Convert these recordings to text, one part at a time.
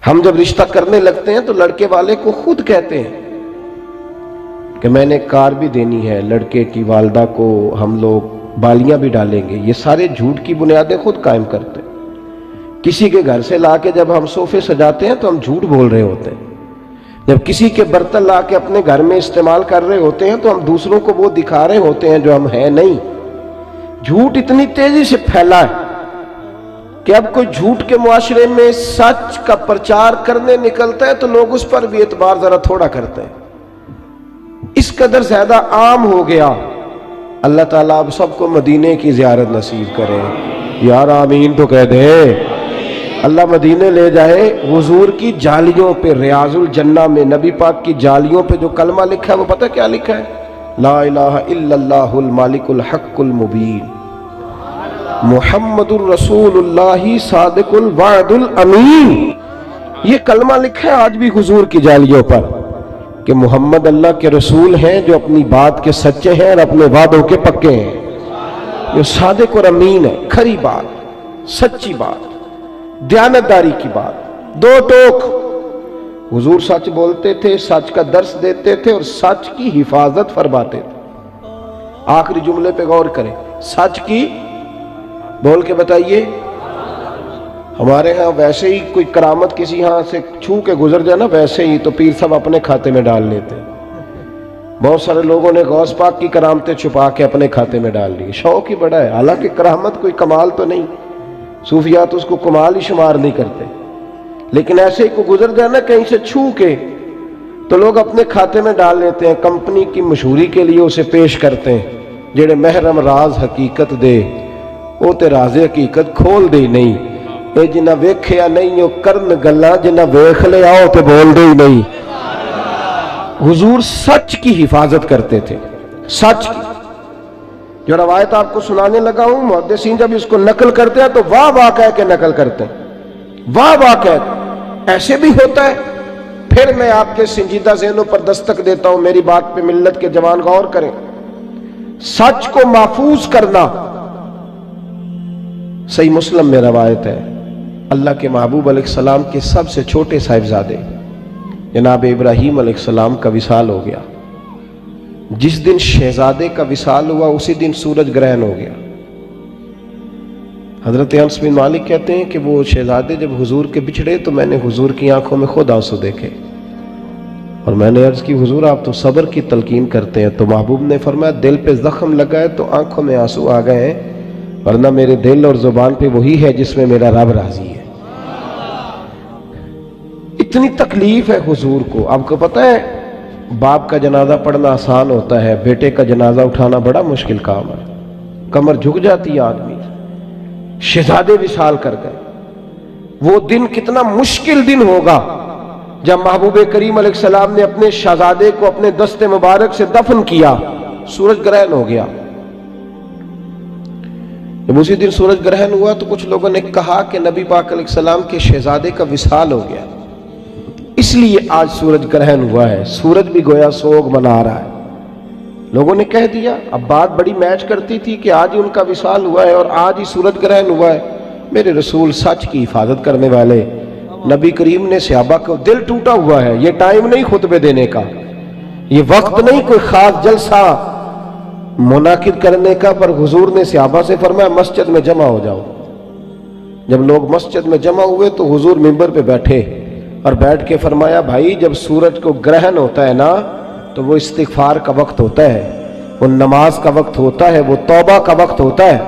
ہم جب رشتہ کرنے لگتے ہیں تو لڑکے والے کو خود کہتے ہیں کہ میں نے کار بھی دینی ہے، لڑکے کی والدہ کو ہم لوگ بالیاں بھی ڈالیں گے۔ یہ سارے جھوٹ کی بنیادیں خود قائم کرتے ہیں۔ کسی کے گھر سے لا کے جب ہم صوفے سجاتے ہیں تو ہم جھوٹ بول رہے ہوتے ہیں۔ جب کسی کے برتن لا کے اپنے گھر میں استعمال کر رہے ہوتے ہیں تو ہم دوسروں کو وہ دکھا رہے ہوتے ہیں جو ہم ہیں نہیں۔ جھوٹ اتنی تیزی سے پھیلا ہے کہ اب کوئی جھوٹ کے معاشرے میں سچ کا پرچار کرنے نکلتا ہے تو لوگ اس پر بھی اعتبار ذرا تھوڑا کرتے ہیں۔ اس قدر زیادہ عام ہو گیا۔ اللہ تعالیٰ اب سب کو مدینے کی زیارت نصیب کرے۔ یار آمین تو کہہ دے۔ اللہ مدینے لے جائے، حضور کی جالیوں پہ، ریاض الجنہ میں نبی پاک کی جالیوں پہ جو کلمہ لکھا ہے وہ پتہ کیا لکھا ہے؟ لا الہ الا اللہ المالک الحق المبین محمد الرسول اللہ صادق الوعد الامین۔ یہ کلمہ لکھا ہے آج بھی حضور کی جالیوں پر کہ محمد اللہ کے رسول ہیں جو اپنی بات کے سچے ہیں اور اپنے وعدوں کے پکے ہیں، جو صادق اور امین ہے، کھری بات، سچی بات، دیانتداری کی بات، دو ٹوک۔ حضور سچ بولتے تھے، سچ کا درس دیتے تھے اور سچ کی حفاظت فرماتے تھے۔ آخری جملے پہ غور کریں، سچ کی، بول کے بتائیے۔ ہمارے ہاں ویسے ہی کوئی کرامت کسی ہاں سے چھو کے گزر جائے نا، ویسے ہی تو پیر صاحب اپنے کھاتے میں ڈال لیتے ہیں۔ بہت سارے لوگوں نے غوث پاک کی کرامتیں چھپا کے اپنے کھاتے میں ڈال لی، شوق ہی بڑا ہے، حالانکہ کرامت کوئی کمال تو نہیں، صوفیات اس کو کمال ہی شمار نہیں کرتے، لیکن ایسے ہی کو گزر جائے نا کہیں سے چھو کے تو لوگ اپنے کھاتے میں ڈال لیتے ہیں، کمپنی کی مشہوری کے لیے اسے پیش کرتے ہیں۔ جڑے محرم راز حقیقت دے وہ تے راز حقیقت کھول دے نہیں، اے جنہ ویکھیا نہیں او کرن گلاں، جنہ ویکھ لے آؤ تے بول دے ہی نہیں۔ حضور سچ کی حفاظت کرتے تھے، سچ کی۔ جو روایت آپ کو سنانے لگا ہوں، محدثین جب اس کو نقل کرتے ہیں تو واہ واہ کہہ کے نقل کرتے ہیں، واہ واہ کہہ۔ ایسے بھی ہوتا ہے۔ پھر میں آپ کے سنجیدہ ذہنوں پر دستک دیتا ہوں، میری بات پہ ملت کے جوان غور کریں۔ سچ کو محفوظ کرنا، صحیح مسلم میں روایت ہے، اللہ کے محبوب علیہ السلام کے سب سے چھوٹے صاحبزادے جناب ابراہیم علیہ السلام کا وصال ہو گیا۔ جس دن شہزادے کا وصال ہوا اسی دن سورج گرہن ہو گیا۔ حضرت انس بن مالک کہتے ہیں کہ وہ شہزادے جب حضور کے بچھڑے تو میں نے حضور کی آنکھوں میں خود آنسو دیکھے، اور میں نے عرض کی حضور آپ تو صبر کی تلقین کرتے ہیں، تو محبوب نے فرمایا دل پہ زخم لگا ہے تو آنکھوں میں آنسو آ گئے ہیں، ورنہ میرے دل اور زبان پہ وہی ہے جس میں میرا رب راضی ہے۔ اتنی تکلیف ہے حضور کو۔ آپ کو پتہ ہے باپ کا جنازہ پڑھنا آسان ہوتا ہے، بیٹے کا جنازہ اٹھانا بڑا مشکل کام ہے، کمر جھک جاتی ہے آدمی۔ شہزادے وصال کر گئے۔ وہ دن کتنا مشکل دن ہوگا جب محبوب کریم علیہ السلام نے اپنے شہزادے کو اپنے دست مبارک سے دفن کیا، سورج گرہن ہو گیا۔ جب اسی دن سورج گرہن ہوا تو کچھ لوگوں نے کہا کہ نبی پاک علیہ السلام کے شہزادے کا وصال ہو گیا، اس لیے آج سورج گرہن ہوا ہے، سورج بھی گویا سوگ منا رہا ہے۔ لوگوں نے کہہ دیا، اب بات بڑی میچ کرتی تھی کہ آج ہی ان کا وصال ہوا ہے اور آج ہی سورج گرہن ہوا ہے۔ میرے رسول سچ کی حفاظت کرنے والے نبی کریم نے صحابہ کو، دل ٹوٹا ہوا ہے، یہ ٹائم نہیں خطبے دینے کا، یہ وقت نہیں کوئی خاص جلسہ منعقد کرنے کا، پر حضور نے صحابہ سے فرمایا مسجد میں جمع ہو جاؤ۔ جب لوگ مسجد میں جمع ہوئے تو حضور منبر پہ بیٹھے اور بیٹھ کے فرمایا بھائی جب سورج کو گرہن ہوتا ہے نا تو وہ استغفار کا وقت ہوتا ہے، وہ نماز کا وقت ہوتا ہے، وہ توبہ کا وقت ہوتا ہے۔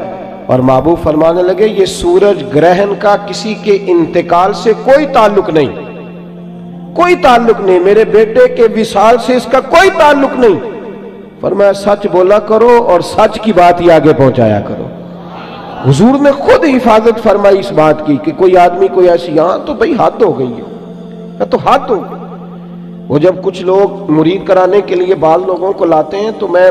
اور محبوب فرمانے لگے یہ سورج گرہن کا کسی کے انتقال سے کوئی تعلق نہیں، کوئی تعلق نہیں، میرے بیٹے کے وصال سے اس کا کوئی تعلق نہیں۔ فرمایا سچ بولا کرو اور سچ کی بات ہی آگے پہنچایا کرو۔ حضور نے خود حفاظت فرمائی اس بات کی کہ کوئی آدمی کوئی ایسی، ہاں تو بھئی حد ہو گئی ہے، تو حد ہو گئی۔ وہ جب کچھ لوگ مرید کرانے کے لیے بعض لوگوں کو لاتے ہیں تو میں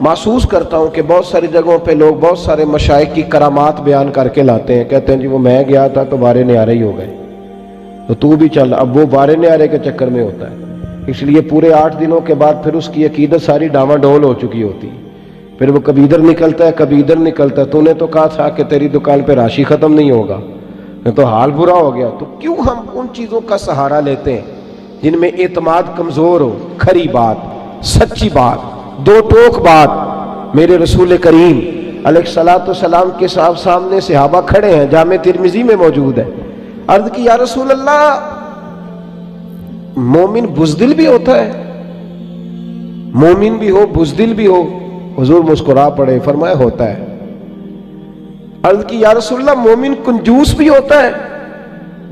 محسوس کرتا ہوں کہ بہت ساری جگہوں پہ لوگ بہت سارے مشائخ کی کرامات بیان کر کے لاتے ہیں، کہتے ہیں جی وہ میں گیا تھا تو بارے نیارے ہی ہو گئے، تو بھی چل۔ اب وہ بارے نیارے کے چکر میں ہوتا ہے، اس لیے پورے 8 دنوں کے بعد پھر اس کی عقیدت ساری ڈاواں ڈول ہو چکی ہوتی، پھر وہ کبھی ادھر نکلتا ہے کبھی ادھر نکلتا ہے۔ تو نے تو کہا تھا کہ تیری دکان پہ راشی ختم نہیں ہوگا، تو حال برا ہو گیا. تو کیوں ہم ان چیزوں کا سہارا لیتے ہیں جن میں اعتماد کمزور ہو؟ کھری بات، سچی بات، دو ٹوک بات. میرے رسول کریم علیہ الصلوۃ والسلام کے سامنے صحابہ کھڑے ہیں، جامع ترمذی میں موجود ہے. عرض کی یا رسول اللہ، مومن بزدل بھی ہوتا ہے؟ مومن بھی ہو بزدل بھی ہو؟ حضور مسکرا پڑے، فرمایا ہوتا ہے. عرض کی یا رسول اللہ، مومن کنجوس بھی ہوتا ہے؟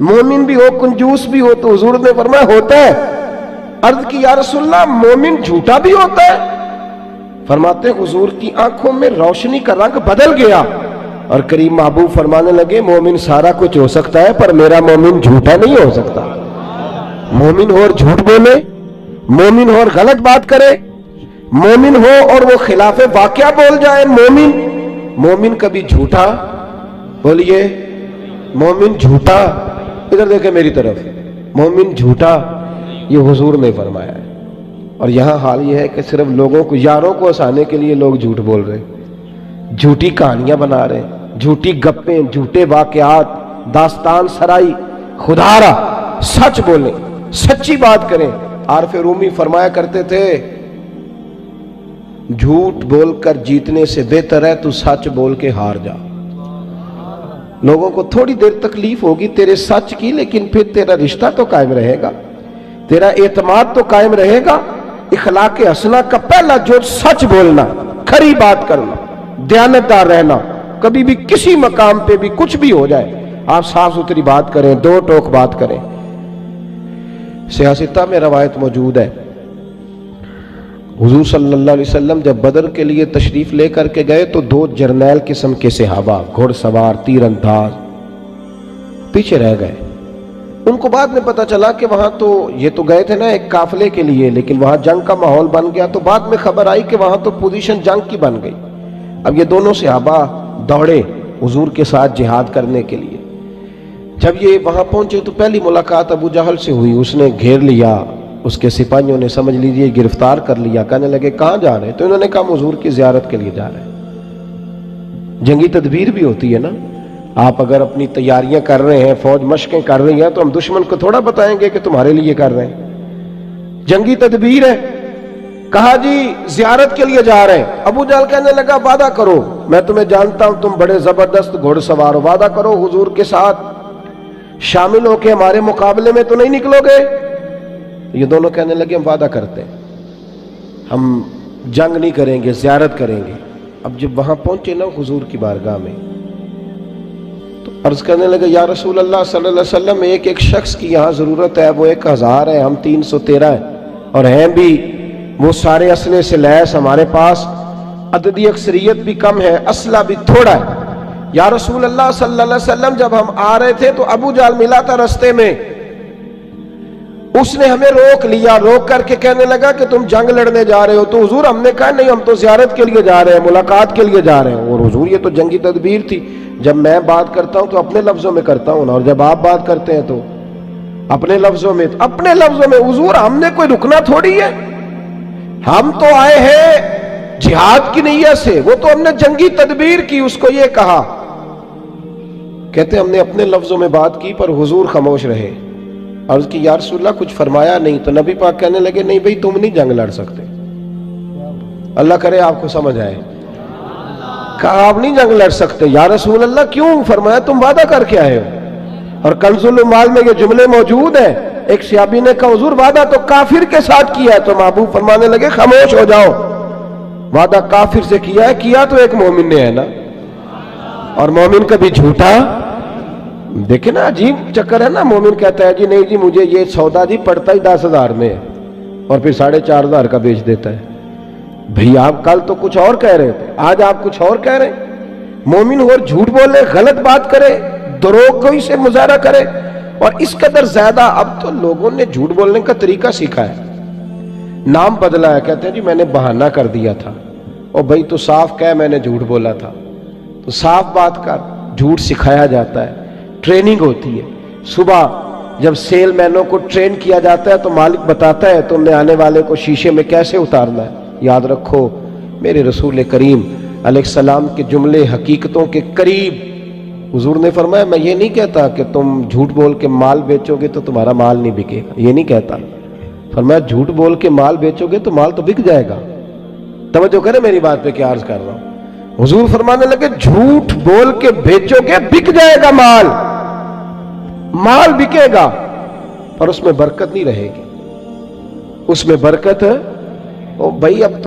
مومن بھی ہو کنجوس بھی ہو؟ تو حضور نے فرمایا ہوتا ہے. عرض کی یا رسول اللہ، مومن جھوٹا بھی ہوتا ہے؟ فرماتے حضور کی آنکھوں میں روشنی کا رنگ بدل گیا اور کریم محبوب فرمانے لگے مومن سارا کچھ ہو سکتا ہے پر میرا مومن جھوٹا نہیں ہو سکتا. مومن ہو اور جھوٹ بولے، مومن ہو اور غلط بات کرے، مومن ہو اور وہ خلاف واقعہ بول جائے. مومن کبھی جھوٹا، بولیے مومن جھوٹا، ادھر دیکھیں میری طرف، مومن جھوٹا یہ حضور نے فرمایا ہے. اور یہاں حال یہ ہے کہ صرف لوگوں کو، یاروں کو ہنسانے کے لیے لوگ جھوٹ بول رہے ہیں، جھوٹی کہانیاں بنا رہے ہیں، جھوٹی گپیں، جھوٹے واقعات، داستان سرائی. خدا را سچ بولیں، سچی بات کریں. عارف رومی فرمایا کرتے تھے جھوٹ بول کر جیتنے سے بہتر ہے تو سچ بول کے ہار جا. لوگوں کو تھوڑی دیر تکلیف ہوگی تیرے سچ کی، لیکن پھر تیرا رشتہ تو قائم رہے گا، تیرا اعتماد تو قائم رہے گا. اخلاق حسنہ کا پہلا جو سچ بولنا، کھری بات کرنا، دیانتدار رہنا. کبھی بھی کسی مقام پہ بھی کچھ بھی ہو جائے آپ صاف ستھری بات کریں، دو ٹوک بات کریں. صحیح ستہ میں روایت موجود ہے، حضور صلی اللہ علیہ وسلم جب بدر کے لیے تشریف لے کر کے گئے تو 2 جرنیل قسم کے صحابہ، گھوڑ سوار، تیر انداز، پیچھے رہ گئے. ان کو بعد میں پتا چلا کہ وہاں تو یہ تو گئے تھے نا ایک قافلے کے لیے، لیکن وہاں جنگ کا ماحول بن گیا. تو بعد میں خبر آئی کہ وہاں تو پوزیشن جنگ کی بن گئی. اب یہ دونوں صحابہ دوڑے حضور کے ساتھ جہاد کرنے کے لیے. جب یہ وہاں پہنچے تو پہلی ملاقات ابو جہل سے ہوئی. اس نے گھیر لیا، اس کے سپاہیوں نے سمجھ لیجئے گرفتار کر لیا. کہنے لگے کہاں جا رہے ہیں؟ تو انہوں نے کہا حضور کی زیارت کے لیے جا رہے ہیں. جنگی تدبیر بھی ہوتی ہے نا. آپ اگر اپنی تیاریاں کر رہے ہیں، فوج مشقیں کر رہی ہیں، تو ہم دشمن کو تھوڑا بتائیں گے کہ تمہارے لیے کر رہے ہیں. جنگی تدبیر ہے. کہا جی زیارت کے لیے جا رہے ہیں. ابو جہل کہنے لگا وعدہ کرو، میں تمہیں جانتا ہوں تم بڑے زبردست گھوڑ سوار ہو، وعدہ کرو حضور کے ساتھ شامل ہو کے ہمارے مقابلے میں تو نہیں نکلو گے؟ یہ دونوں کہنے لگے ہم وعدہ کرتے ہیں، ہم جنگ نہیں کریں گے، زیارت کریں گے. اب جب وہاں پہنچے نا حضور کی بارگاہ میں تو عرض کرنے لگے یا رسول اللہ صلی اللہ علیہ وسلم، ایک شخص کی یہاں ضرورت ہے، وہ 1000 ہے، ہم 313 ہیں، اور ہیں بھی وہ سارے اسلحے سے لیس ہمارے پاس، عددی اکثریت بھی کم ہے، اسلحہ بھی تھوڑا ہے. یا رسول اللہ صلی اللہ علیہ وسلم، جب ہم آ رہے تھے تو ابو جہل ملا تھا رستے میں، اس نے ہمیں روک لیا، روک کر کے کہنے لگا کہ تم جنگ لڑنے جا رہے ہو. تو حضور ہم نے کہا نہیں، ہم تو زیارت کے لیے جا رہے ہیں، ملاقات کے لیے جا رہے ہیں. اور حضور یہ تو جنگی تدبیر تھی، جب میں بات کرتا ہوں تو اپنے لفظوں میں کرتا ہوں نا، اور جب آپ بات کرتے ہیں تو اپنے لفظوں میں. حضور ہم نے کوئی رکنا تھوڑی ہے، ہم تو آئے ہیں جہاد کی نیت سے، وہ تو ہم نے جنگی تدبیر کی. اس کو یہ کہا، کہتے ہم نے اپنے لفظوں میں بات کی پر حضور خاموش رہے. عرض کی یا رسول اللہ کچھ فرمایا نہیں؟ تو نبی پاک کہنے لگے نہیں بھئی تم نہیں جنگ لڑ سکتے. اللہ کرے آپ کو سمجھ آئے. کہا آپ نہیں جنگ لڑ سکتے. یا رسول اللہ کیوں؟ فرمایا تم وعدہ کر کے آئے ہو. اور کنز المال میں یہ جملے موجود ہیں. ایک صحابی نے کہا حضور وعدہ تو کافر کے ساتھ کیا ہے. تو محبوب فرمانے لگے خاموش ہو جاؤ، وعدہ کافر سے کیا ہے، کیا تو ایک مومن نے ہے نا، اور مومن کبھی جھوٹا. دیکھیں نا عجیب چکر ہے نا. مومن کہتا ہے جی نہیں جی مجھے یہ سودا جی پڑتا ہی 10,000 میں ہے، اور پھر 4,500 کا بیچ دیتا ہے. بھئی آپ کل تو کچھ اور کہہ رہے تھے، آج آپ کچھ اور کہہ رہے ہیں. مومن ہو جھوٹ بولے، غلط بات کرے، دروغ کوئی سے مظاہرہ کرے. اور اس قدر زیادہ اب تو لوگوں نے جھوٹ بولنے کا طریقہ سیکھا ہے، نام بدلا ہے. کہتے ہیں جی میں نے بہانہ کر دیا تھا. اور بھئی تو صاف کہہ میں نے جھوٹ بولا تھا، تو صاف بات کر. جھوٹ سکھایا جاتا ہے، ٹریننگ ہوتی ہے. صبح جب سیل مینوں کو ٹرین کیا جاتا ہے تو مالک بتاتا ہے تم نے آنے والے کو شیشے میں کیسے اتارنا ہے. یاد رکھو میرے رسول کریم علیہ السلام کے جملے حقیقتوں کے قریب حضور نے فرمایا میں یہ نہیں کہتا کہ تم جھوٹ بول کے مال بیچو گے تو تمہارا مال نہیں بکے گا، یہ نہیں کہتا. فرمایا جھوٹ بول کے مال بیچو گے تو مال تو بک جائے گا. توجہ کریں میری بات پہ کیا عرض کر رہا ہوں. حضور فرمانے لگے جھوٹ بول کے بیچو گے بک جائے گا مال، مال بکے گا اور اس میں برکت نہیں رہے گی. اس میں برکت بھائی اب